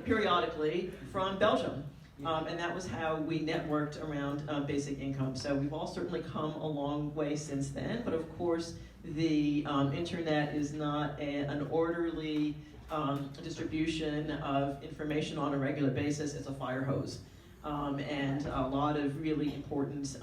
periodically from Belgium. And that was how we networked around basic income. So we've all certainly come a long way since then, but of course the internet is not an orderly distribution of information on a regular basis. It's a fire hose. And a lot of really important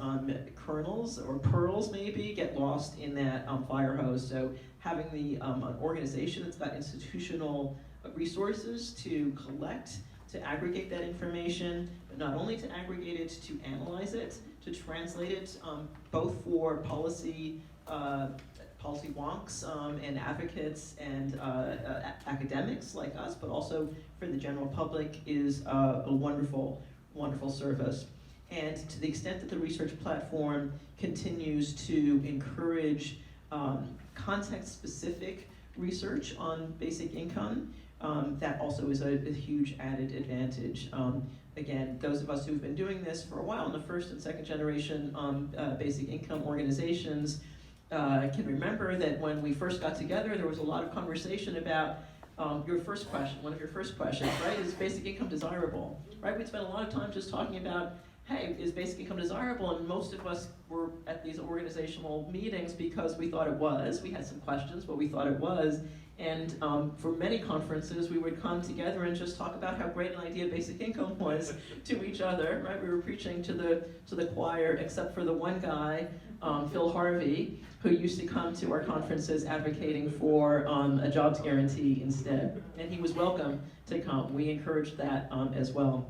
kernels or pearls maybe get lost in that fire hose. So having an organization that's got institutional resources to collect, to aggregate that information, but not only to aggregate it, to analyze it, to translate it, both for policy wonks and advocates and academics like us, but also for the general public, is a wonderful, wonderful service. And to the extent that the research platform continues to encourage context-specific research on basic income, that also is a huge added advantage. Again, those of us who've been doing this for a while in the first and second generation basic income organizations can remember that when we first got together, there was a lot of conversation about your first question, one of your first questions, right? Is basic income desirable, right? We'd spent a lot of time just talking about hey, is basic income desirable? And most of us were at these organizational meetings because we thought it was. We had some questions, but we thought it was. And for many conferences, we would come together and just talk about how great an idea basic income was to each other, right? We were preaching to the choir, except for the one guy, Phil Harvey, who used to come to our conferences advocating for a jobs guarantee instead. And he was welcome to come. We encouraged that as well.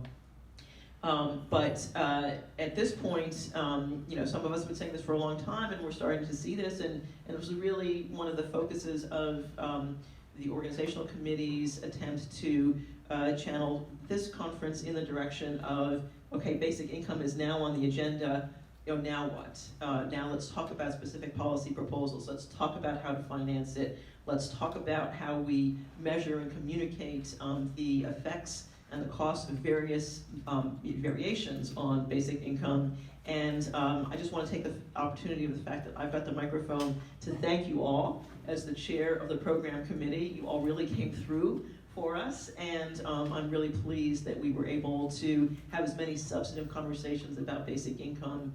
But at this point, some of us have been saying this for a long time, and we're starting to see this, and it was really one of the focuses of the organizational committee's attempt to channel this conference in the direction of, okay, basic income is now on the agenda, now what? Now let's talk about specific policy proposals, let's talk about how to finance it, let's talk about how we measure and communicate the effects and the cost of various variations on basic income. And I just want to take the opportunity of the fact that I've got the microphone to thank you all as the chair of the program committee. You all really came through for us, and I'm really pleased that we were able to have as many substantive conversations about basic income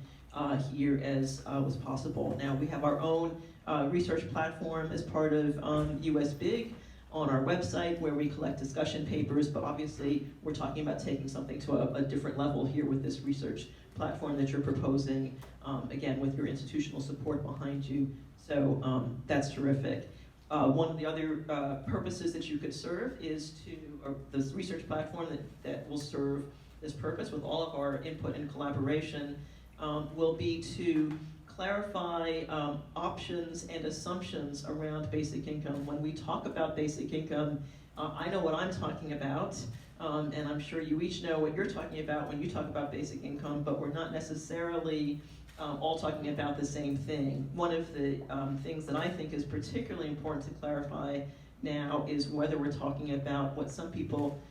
here as was possible. Now, we have our own research platform as part of USBIG on our website, where we collect discussion papers, but obviously we're talking about taking something to a different level here with this research platform that you're proposing, again, with your institutional support behind you. So that's terrific. One of the other purposes that you could serve is or this research platform that will serve this purpose with all of our input and collaboration will be to clarify options and assumptions around basic income. When we talk about basic income, I know what I'm talking about, and I'm sure you each know what you're talking about when you talk about basic income, but we're not necessarily all talking about the same thing. One of the things that I think is particularly important to clarify now is whether we're talking about what some people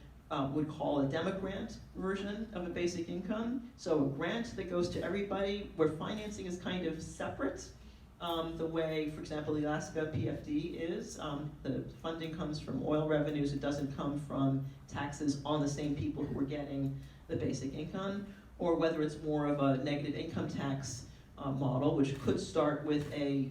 would call a demo grant version of a basic income. So a grant that goes to everybody where financing is kind of separate. The way, for example, the Alaska PFD is, the funding comes from oil revenues, it doesn't come from taxes on the same people who are getting the basic income, or whether it's more of a negative income tax model, which could start with a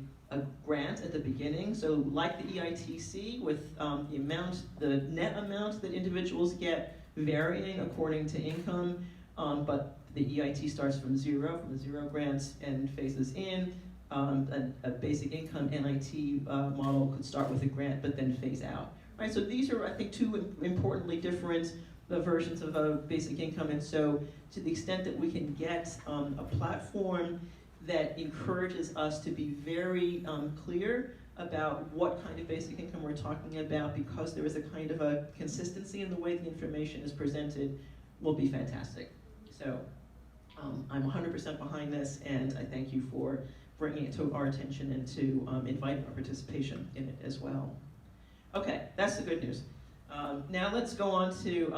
grant at the beginning. So like the EITC, with the net amount that individuals get varying according to income, but the EIT starts from the zero grants and phases in. A basic income NIT model could start with a grant but then phase out. Right, so these are, I think, two importantly different versions of a basic income, and so to the extent that we can get a platform that encourages us to be very clear about what kind of basic income we're talking about, because there is a kind of a consistency in the way the information is presented, will be fantastic. So I'm 100% behind this, and I thank you for bringing it to our attention and to inviting our participation in it as well. Okay, that's the good news. Now let's go on to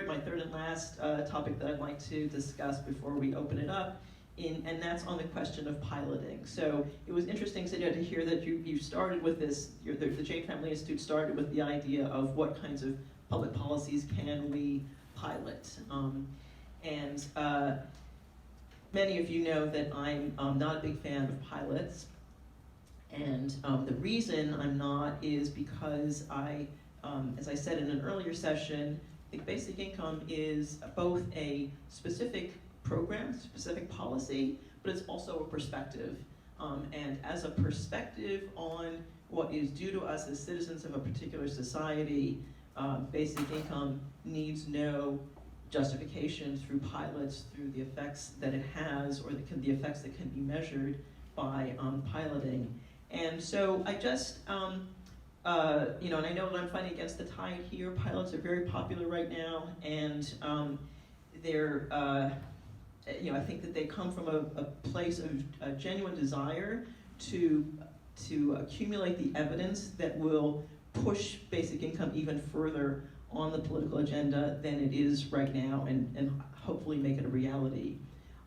my third and last topic that I'd like to discuss before we open it up, and that's on the question of piloting. So it was interesting, Sidhya, to hear that you started with this, the Jain Family Institute started with the idea of what kinds of public policies can we pilot. Many of you know that I'm not a big fan of pilots, and the reason I'm not is because as I said in an earlier session, I think basic income is both a specific program, specific policy, but it's also a perspective. And as a perspective on what is due to us as citizens of a particular society, basic income needs no justification through pilots, through the effects that it has, or the effects that can be measured by piloting. And so I just, and I know that I'm fighting against the tide here. Pilots are very popular right now, and they're, I think that they come from a place of a genuine desire to accumulate the evidence that will push basic income even further on the political agenda than it is right now, and hopefully make it a reality.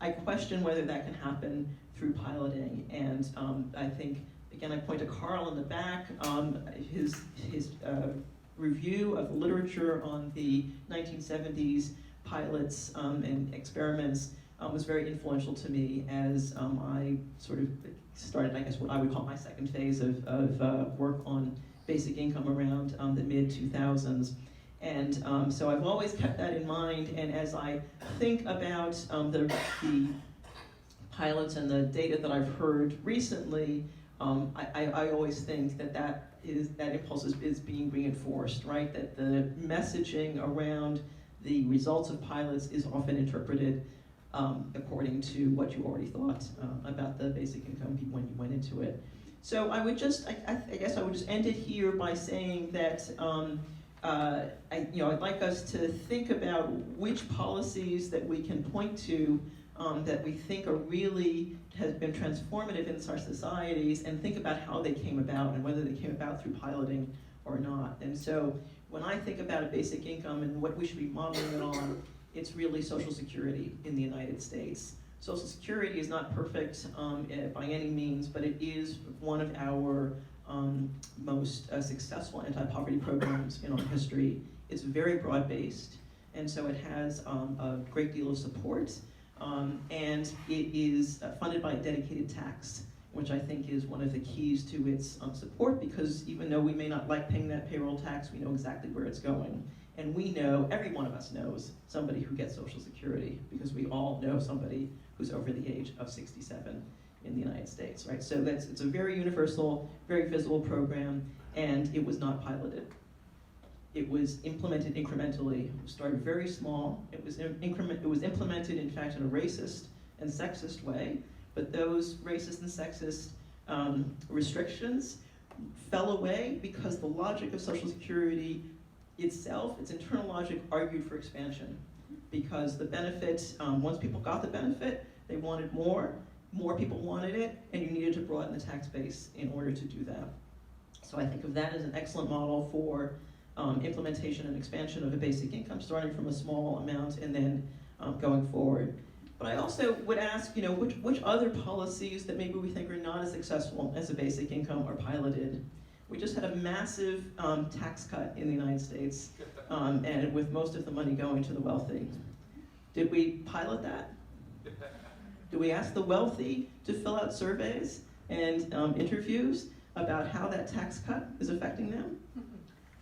I question whether that can happen through piloting, and I think, again, I point to Carl in the back, his review of the literature on the 1970s pilots and experiments was very influential to me as I sort of started, I guess, what I would call my second phase of work on basic income around the mid-2000s. And so I've always kept that in mind, and as I think about the pilots and the data that I've heard recently, I always think that impulse is being reinforced, right? That the messaging around the results of pilots is often interpreted according to what you already thought about the basic income when you went into it. So I would just, I guess I would just end it here by saying that I'd like us to think about which policies that we can point to that we think are really has been transformative in our societies, and think about how they came about and whether they came about through piloting or not. And so when I think about a basic income and what we should be modeling it on, it's really Social Security in the United States. Social Security is not perfect by any means, but it is one of our most successful anti-poverty programs in our history. It's very broad-based, and so it has a great deal of support, and it is funded by a dedicated tax, which I think is one of the keys to its support, because even though we may not like paying that payroll tax, we know exactly where it's going. And we know, every one of us knows somebody who gets Social Security, because we all know somebody who's over the age of 67 in the United States, right? So it's a very universal, very visible program, and it was not piloted. It was implemented incrementally. It started very small. It was implemented, in fact, in a racist and sexist way, but those racist and sexist restrictions fell away because the logic of Social Security itself, its internal logic, argued for expansion. Because the benefit, once people got the benefit, they wanted more people wanted it, and you needed to broaden the tax base in order to do that. So I think of that as an excellent model for implementation and expansion of a basic income, starting from a small amount and then going forward. But I also would ask, which other policies that maybe we think are not as successful as a basic income are piloted? We just had a massive tax cut in the United States, and with most of the money going to the wealthy. Did we pilot that? Do we ask the wealthy to fill out surveys and interviews about how that tax cut is affecting them?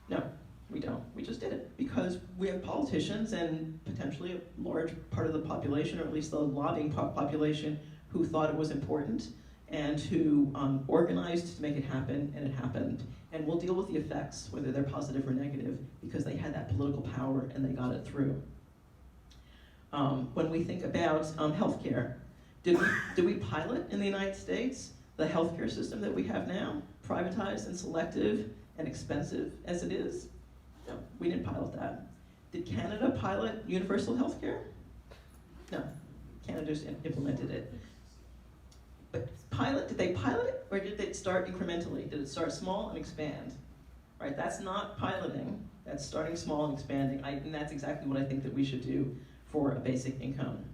No, we don't. We just did it because we have politicians and potentially a large part of the population, or at least the lobbying population, who thought it was important and who organized to make it happen, and it happened. And we'll deal with the effects, whether they're positive or negative, because they had that political power and they got it through. When we think about healthcare, did we pilot in the United States the healthcare system that we have now, privatized and selective and expensive as it is? No, we didn't pilot that. Did Canada pilot universal healthcare? No, Canada just implemented it. But did they pilot it, or did it start incrementally? Did it start small and expand? Right, that's not piloting, that's starting small and expanding, and that's exactly what I think that we should do for a basic income.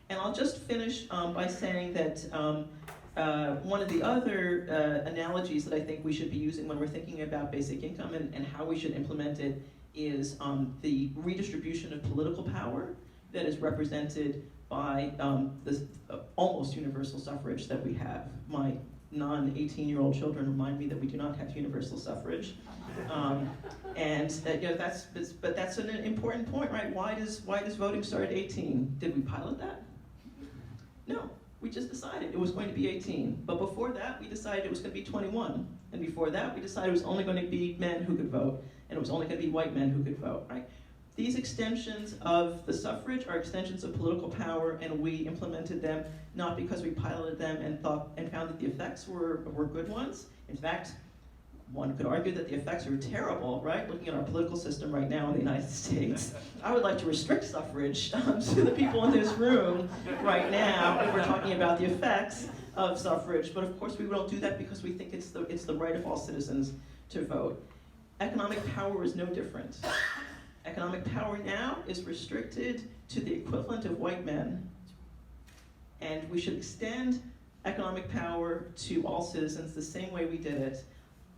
And I'll just finish by saying that one of the other analogies that I think we should be using when we're thinking about basic income and how we should implement it is the redistribution of political power that is represented by this almost universal suffrage that we have. My non-18-year-old children remind me that we do not have universal suffrage. But that's an important point, right? Why does voting start at 18? Did we pilot that? No, we just decided it was going to be 18. But before that, we decided it was going to be 21. And before that, we decided it was only going to be men who could vote, and it was only going to be white men who could vote, right? These extensions of the suffrage are extensions of political power, and we implemented them not because we piloted them and found that the effects were good ones. In fact, one could argue that the effects are terrible, right? Looking at our political system right now in the United States, I would like to restrict suffrage to the people in this room right now if we're talking about the effects of suffrage. But of course, we don't do that because we think it's the right of all citizens to vote. Economic power is no different. Economic power now is restricted to the equivalent of white men. And we should extend economic power to all citizens the same way we did it.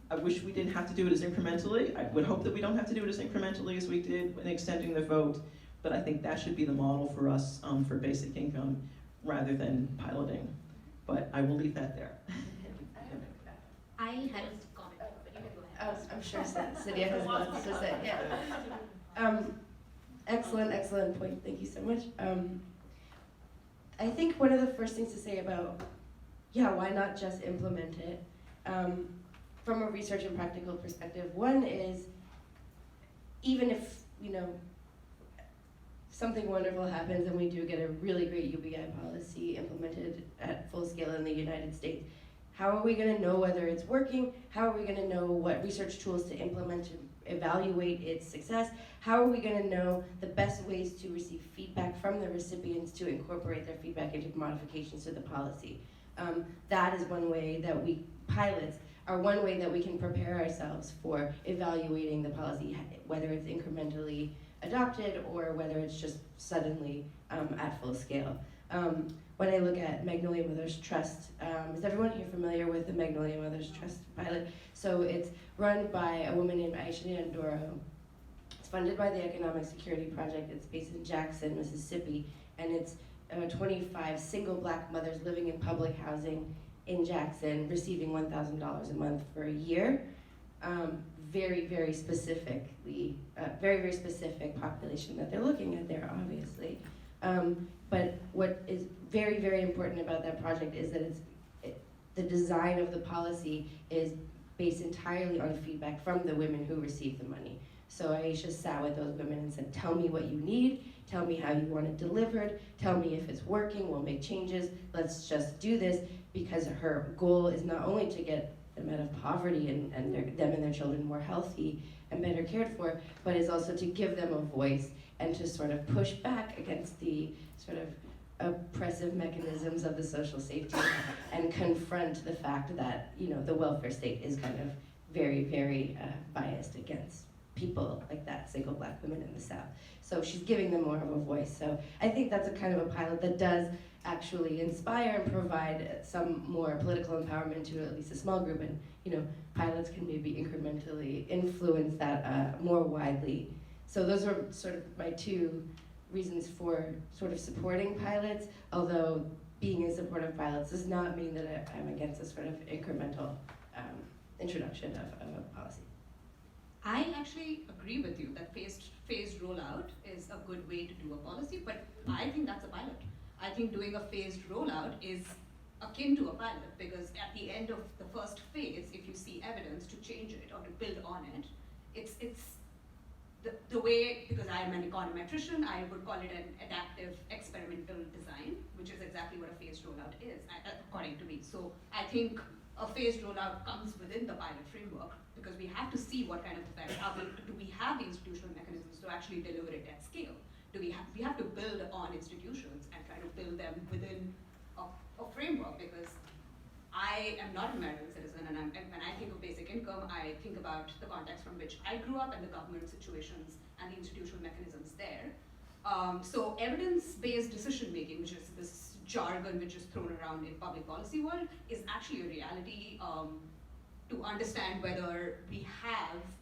I wish we didn't have to do it as incrementally. I would hope that we don't have to do it as incrementally as we did in extending the vote. But I think that should be the model for us for basic income rather than piloting. But I will leave that there. I had a comment, but you can go ahead. I'm sure Sidhya has lots to say. Yeah. Excellent point. Thank you so much. I think one of the first things to say about, why not just implement it? From a research and practical perspective, one is, even if, something wonderful happens and we do get a really great UBI policy implemented at full scale in the United States, how are we going to know whether it's working? How are we going to know what research tools to implement to evaluate its success? How are we going to know the best ways to receive feedback from the recipients to incorporate their feedback into modifications to the policy? That is one way that pilots are one way that we can prepare ourselves for evaluating the policy, whether it's incrementally adopted or whether it's just suddenly at full scale. When I look at Magnolia Mothers Trust, is everyone here familiar with the Magnolia Mothers Trust pilot? So it's run by a woman named Aisha Andoro. It's funded by the Economic Security Project. It's based in Jackson, Mississippi, and it's 25 single black mothers living in public housing in Jackson, receiving $1,000 a month for a year. Very specifically, very specific population that they're looking at there, obviously. But what is very important about that project is that the design of the policy is based entirely on feedback from the women who receive the money. So Aisha sat with those women and said, tell me what you need, tell me how you want it delivered, tell me if it's working, we'll make changes, let's just do this, because her goal is not only to get them out of poverty and them and their children more healthy and better cared for, but it's also to give them a voice and to sort of push back against the sort of oppressive mechanisms of the social safety and confront the fact that, the welfare state is kind of very biased against people like that, single black women in the South. So she's giving them more of a voice. So I think that's a kind of a pilot that does actually inspire and provide some more political empowerment to at least a small group, and pilots can maybe incrementally influence that more widely. So those are sort of my two reasons for sort of supporting pilots, although being in support of pilots does not mean that I'm against a sort of incremental introduction of a policy. I actually agree with you that phased rollout is a good way to do a policy, but I think that's a pilot. I think doing a phased rollout is akin to a pilot, because at the end of the first phase, if you see evidence to change it or to build on it, it's the way, because I'm an econometrician, I would call it an adaptive experimental design, which is exactly what a phased rollout is, according to me. So I think a phased rollout comes within the pilot framework, because we have to see what kind of effect, do we have the institutional mechanisms to actually deliver it at scale? We have to build on institutions and try to build them within a framework, because I am not an American citizen, and when I think of basic income, I think about the context from which I grew up and the government situations and the institutional mechanisms there. So evidence-based decision-making, which is this jargon which is thrown around in public policy world, is actually a reality to understand whether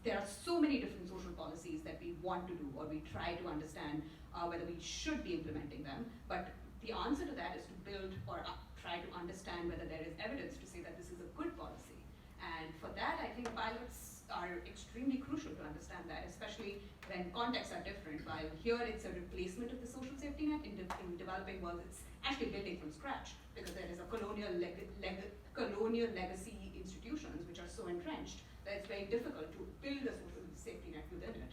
there are so many different social policies that we want to do, or we try to understand whether we should be implementing them. But the answer to that is to build or try to understand whether there is evidence to say that this is a good policy. And for that, I think pilots are extremely crucial to understand that, especially when contexts are different. While here it's a replacement of the social safety net, in developing world it's actually building from scratch, because there is a colonial legacy institutions which are so entrenched that it's very difficult to build a social safety net within it.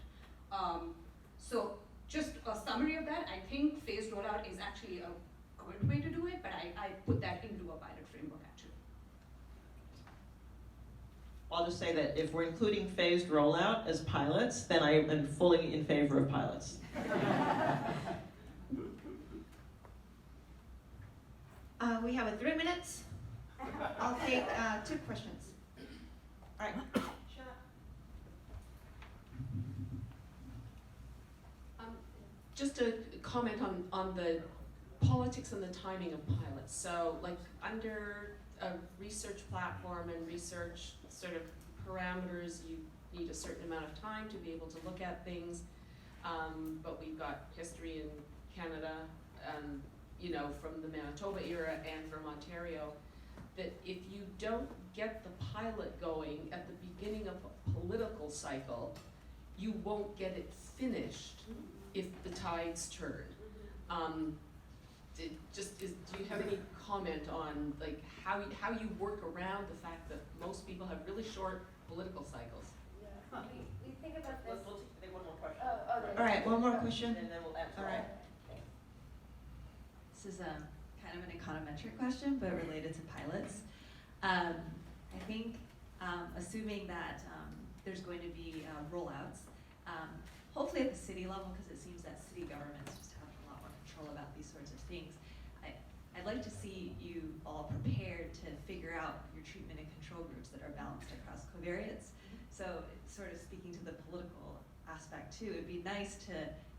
So just a summary of that, I think phased rollout is actually a good way to do it, but I put that into a pilot framework actually. I'll just say that if we're including phased rollout as pilots, then I am fully in favor of pilots. We have 3 minutes. I'll take 2 questions. All right. Just a comment on the politics and the timing of pilots. So like under a research platform and research sort of parameters, you need a certain amount of time to be able to look at things. but we've got history in Canada, you know, from the Manitoba era and from Ontario, that if you don't get the pilot going at the beginning of a political cycle, you won't get it finished if the tides turn. Do you have any comment on like how you work around the fact that most people have really short political cycles? Yeah. We think about this. We'll take one more question. Oh, All right, one more question. And then we'll answer. All right. This is kind of an econometric question, but related to pilots. I think, assuming that there's going to be rollouts, hopefully at the city level, because it seems that city governments just have a lot more control about these sorts of things. I'd like to see you all prepared to figure out your treatment and control groups that are balanced across covariates. So sort of speaking to the political aspect too, it'd be nice to,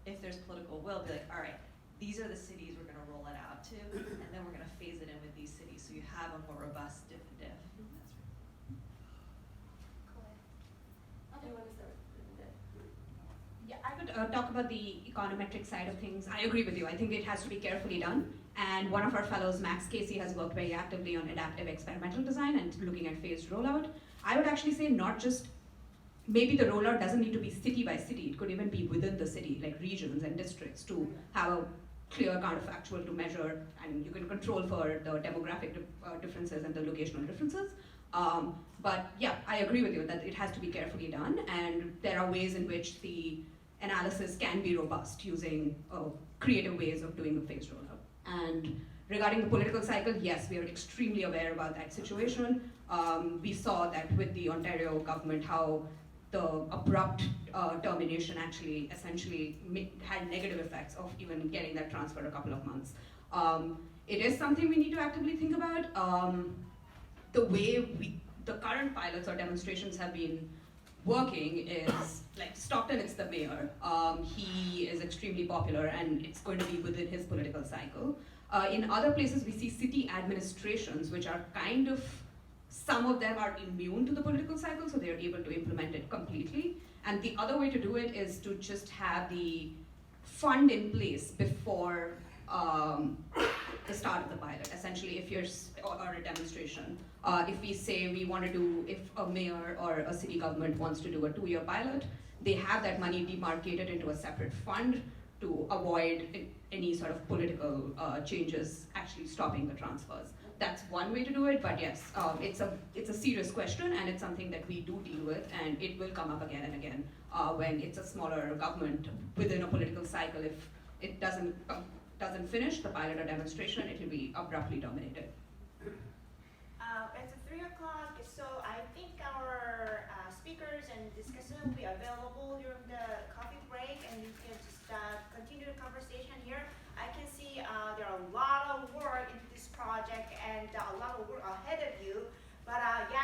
if there's political will, be like, all right, these are the cities we're gonna roll it out to, and then we're gonna phase it in with these cities so you have a more robust diff and diff. Do you want to start with that? Yeah, I could talk about the econometric side of things. I agree with you. I think it has to be carefully done. And one of our fellows, Max Casey, has worked very actively on adaptive experimental design and looking at phased rollout. I would actually say not just, maybe the rollout doesn't need to be city by city. It could even be within the city, like regions and districts, to have a clear counterfactual to measure, and you can control for the demographic differences and the locational differences. But yeah, I agree with you that it has to be carefully done, and there are ways in which the analysis can be robust using creative ways of doing a phased rollout. And regarding the political cycle, yes, we are extremely aware about that situation. We saw that with the Ontario government, how the abrupt termination actually essentially had negative effects of even getting that transfer a couple of months. It is something we need to actively think about. The way the current pilots or demonstrations have been working is, like Stockton, it's the mayor. He is extremely popular and it's going to be within his political cycle. In other places, we see city administrations, which are kind of, some of them are immune to the political cycle, so they're able to implement it completely. And the other way to do it is to just have the fund in place before the start of the pilot. Essentially, if you're, or a demonstration, if we say we want to do, if a mayor or a city government wants to do a 2-year pilot, they have that money demarcated into a separate fund to avoid any sort of political changes actually stopping the transfers. That's one way to do it, but yes, it's a serious question, and it's something that we do deal with, and it will come up again and again when it's a smaller government within a political cycle. If it doesn't finish the pilot or demonstration, it will be abruptly dominated. It's 3 o'clock, so I think our speakers and discussant will be available during the coffee break, and you can just continue the conversation here. I can see there are a lot of work into this project and a lot of work ahead of you, but yeah.